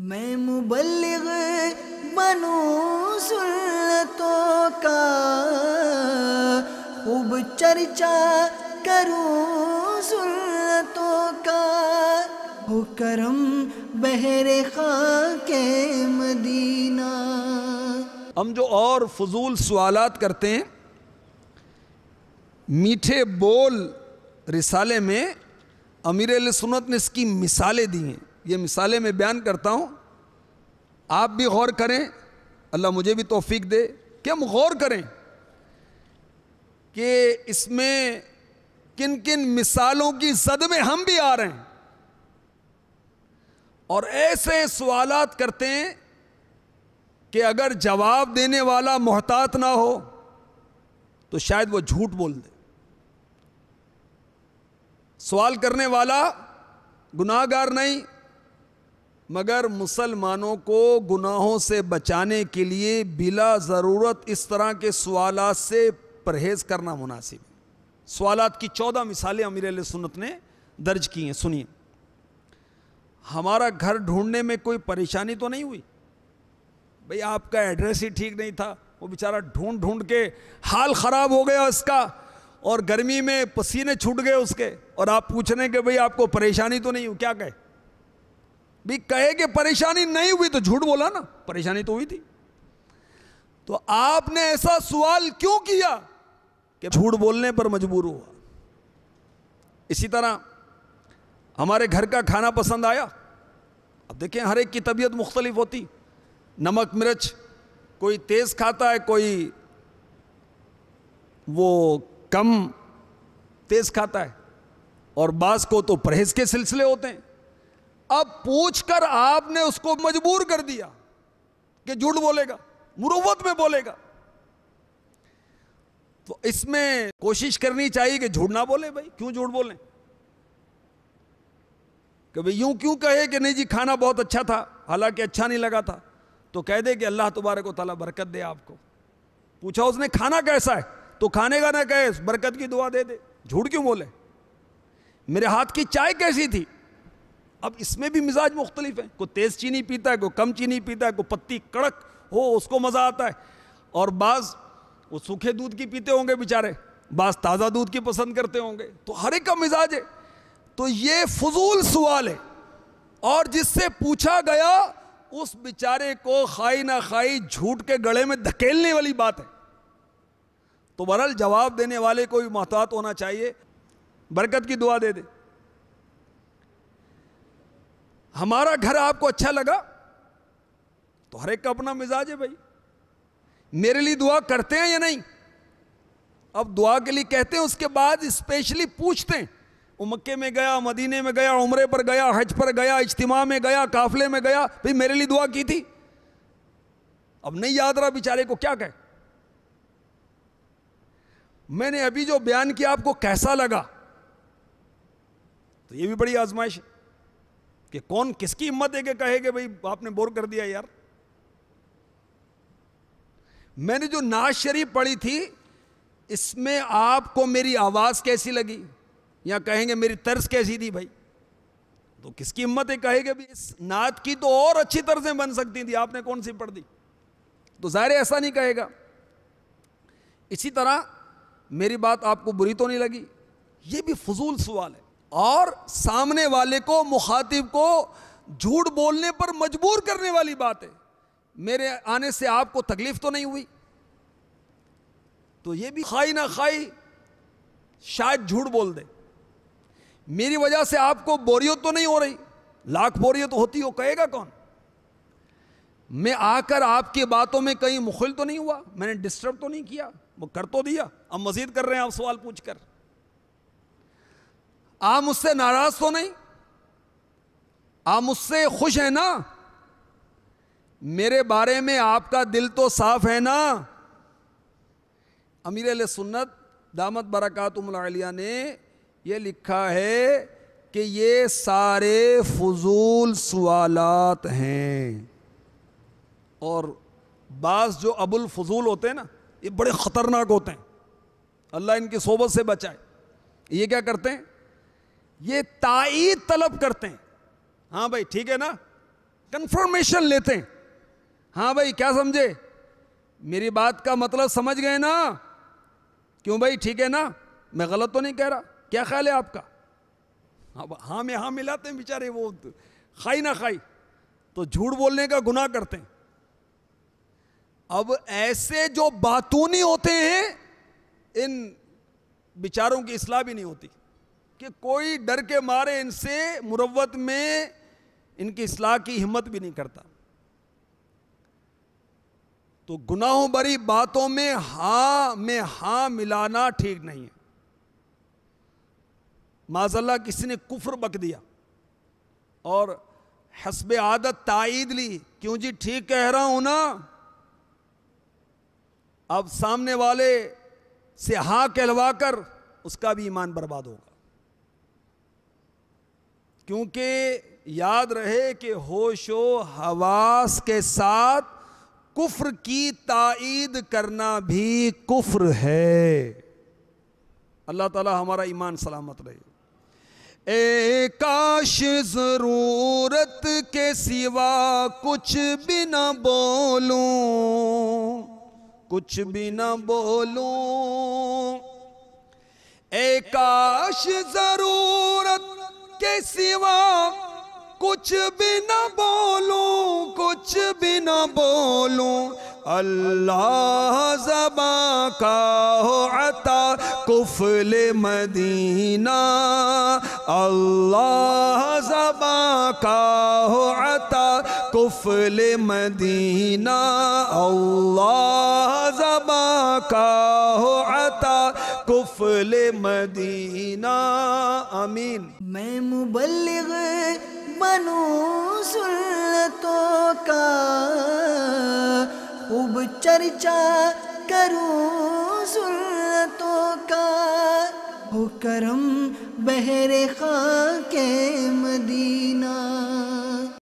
मैं मुबल्लिग बनूं सुन्नतों का, खूब चर्चा करूं सुन्नतों का, हो करम बहरे खाके मदीना। हम जो और फजूल सवालात करते हैं, मीठे बोल रिसाले में अमीर अहले सुन्नत ने इसकी मिसालें दी हैं। ये मिसालें मैं बयान करता हूँ, आप भी गौर करें, अल्लाह मुझे भी तौफीक दे कि हम गौर करें कि इसमें किन किन मिसालों की जद में हम भी आ रहे हैं। और ऐसे सवालात करते हैं कि अगर जवाब देने वाला मोहतात ना हो तो शायद वो झूठ बोल दे। सवाल करने वाला गुनाहगार नहीं, मगर मुसलमानों को गुनाहों से बचाने के लिए बिला ज़रूरत इस तरह के सवालात से परहेज़ करना मुनासिब है। सवालात की 14 मिसालें अमीर अहले सुन्नत ने दर्ज की हैं। सुनिए, हमारा घर ढूंढने में कोई परेशानी तो नहीं हुई? भाई आपका एड्रेस ही ठीक नहीं था, वो बेचारा ढूंढ ढूंढ के हाल ख़राब हो गया उसका, और गर्मी में पसीने छूट गए उसके, और आप पूछ रहे हैं कि भाई आपको परेशानी तो नहीं हुई? क्या कहे भी? कहे कि परेशानी नहीं हुई तो झूठ बोला ना, परेशानी तो हुई थी। तो आपने ऐसा सवाल क्यों किया कि झूठ बोलने पर मजबूर हुआ? इसी तरह हमारे घर का खाना पसंद आया। अब देखें, हर एक की तबीयत मुख्तलिफ होती, नमक मिर्च कोई तेज खाता है, कोई वो कम तेज खाता है, और बास को तो परहेज के सिलसिले होते हैं। अब पूछकर आपने उसको मजबूर कर दिया कि झूठ बोलेगा, मुरुव्वत में बोलेगा। तो इसमें कोशिश करनी चाहिए कि झूठ ना बोले। भाई क्यों झूठ बोलें? कि भाई यूं क्यों कहे कि नहीं जी खाना बहुत अच्छा था, हालांकि अच्छा नहीं लगा था, तो कह दे कि अल्लाह तबारक व तआला बरकत दे आपको। पूछा उसने खाना कैसा है, तो खाने का ना कहे, बरकत की दुआ दे दे। झूठ क्यों बोले? मेरे हाथ की चाय कैसी थी? अब इसमें भी मिजाज मुख्तलिफ है, कोई तेज चीनी पीता है, कोई कम चीनी पीता है, कोई पत्ती कड़क हो उसको मज़ा आता है, और बाज वो सूखे दूध की पीते होंगे बेचारे, बाज ताज़ा दूध की पसंद करते होंगे। तो हर एक का मिजाज है। तो ये फजूल सवाल है, और जिससे पूछा गया उस बेचारे को खाई ना खाई झूठ के गले में धकेलने वाली बात है। तो बहरहाल जवाब देने वाले को भी मोहतात होना चाहिए, बरकत की दुआ दे दे। हमारा घर आपको अच्छा लगा तो हर एक का अपना मिजाज है। भाई मेरे लिए दुआ करते हैं या नहीं? अब दुआ के लिए कहते हैं, उसके बाद स्पेशली पूछते हैं, वो मक्के में गया, मदीने में गया, उम्रे पर गया, हज पर गया, इज्तिमा में गया, काफिले में गया, भाई मेरे लिए दुआ की थी? अब नहीं याद रहा बेचारे को, क्या कहे? मैंने अभी जो बयान किया आपको कैसा लगा? तो ये भी बड़ी आजमाइश है कि कौन किसकी हिम्मत है कि कहे कि भाई आपने बोर कर दिया यार। मैंने जो नाज शरीफ पढ़ी थी, इसमें आपको मेरी आवाज कैसी लगी, या कहेंगे मेरी तर्ज कैसी थी? भाई तो किसकी हिम्मत है कहेगा भी इस नात की तो और अच्छी तर्जें बन सकती थी, आपने कौन सी पढ़ दी? तो जाहिर ऐसा नहीं कहेगा। इसी तरह मेरी बात आपको बुरी तो नहीं लगी, ये भी फजूल सवाल है, और सामने वाले को, मुखातिब को झूठ बोलने पर मजबूर करने वाली बात है। मेरे आने से आपको तकलीफ तो नहीं हुई? तो ये भी खाई ना खाई शायद झूठ बोल दे। मेरी वजह से आपको बोरियत तो नहीं हो रही? लाख बोरियत होती हो, कहेगा कौन? मैं आकर आपकी बातों में कहीं मुखिल तो नहीं हुआ? मैंने डिस्टर्ब तो नहीं किया? वो कर तो दिया, अब मजीद कर रहे हैं आप सवाल पूछकर। आप मुझसे नाराज तो नहीं? आप मुझसे खुश हैं ना? मेरे बारे में आपका दिल तो साफ है ना? अमीर अहले सुन्नत दामत बरकातुहुल आलिया ने यह लिखा है कि ये सारे फजूल सवालात हैं, और बास जो अबुल फजूल होते हैं ना, ये बड़े ख़तरनाक होते हैं, अल्लाह इनकी सोबत से बचाए। ये क्या करते हैं? ये ताईद तलब करते हैं, हाँ भाई ठीक है ना, कंफर्मेशन लेते हैं। हाँ भाई, क्या समझे, मेरी बात का मतलब समझ गए ना? क्यों भाई, ठीक है ना, मैं गलत तो नहीं कह रहा? क्या ख्याल है आपका? अब हाँ में हाँ मिलाते हैं बेचारे, वो खाई ना खाई तो झूठ बोलने का गुनाह करते हैं। अब ऐसे जो बातूनी होते हैं, इन बिचारों की इस्लाह भी नहीं होती कि कोई डर के मारे इनसे मुरव्वत में इनकी इस्लाह की हिम्मत भी नहीं करता। तो गुनाहों भरी बातों में हाँ मिलाना ठीक नहीं है। माज़अल्लाह किसी ने कुफ्र बक दिया और हस्बे आदत ताईद ली, क्यों जी ठीक कह रहा हूं ना, अब सामने वाले से हाँ कहलवा कर उसका भी ईमान बर्बाद होगा। क्योंकि याद रहे कि होशो हवास के साथ कुफ्र की ताईद करना भी कुफ्र है। अल्लाह ताला हमारा ईमान सलामत रहे। ए काश जरूरत के सिवा कुछ भी ना बोलूं, कुछ भी ना बोलूं। ए काश जरूरत के सिवा कुछ भी ना बोलूं, कुछ भी ना बोलूं। अल्लाह ज़बां का हो अता कुफल मदीना, अल्लाह ज़बां का हो अता कुफल मदीना, अल्लाह ज़बां का हो अता कुफल मदीना। आमीन। मैं मुबल्लिग बनूं सुन्नतों का, खूब चर्चा करूं सुन्नतों का। हो करम बहरे खाके मदीना।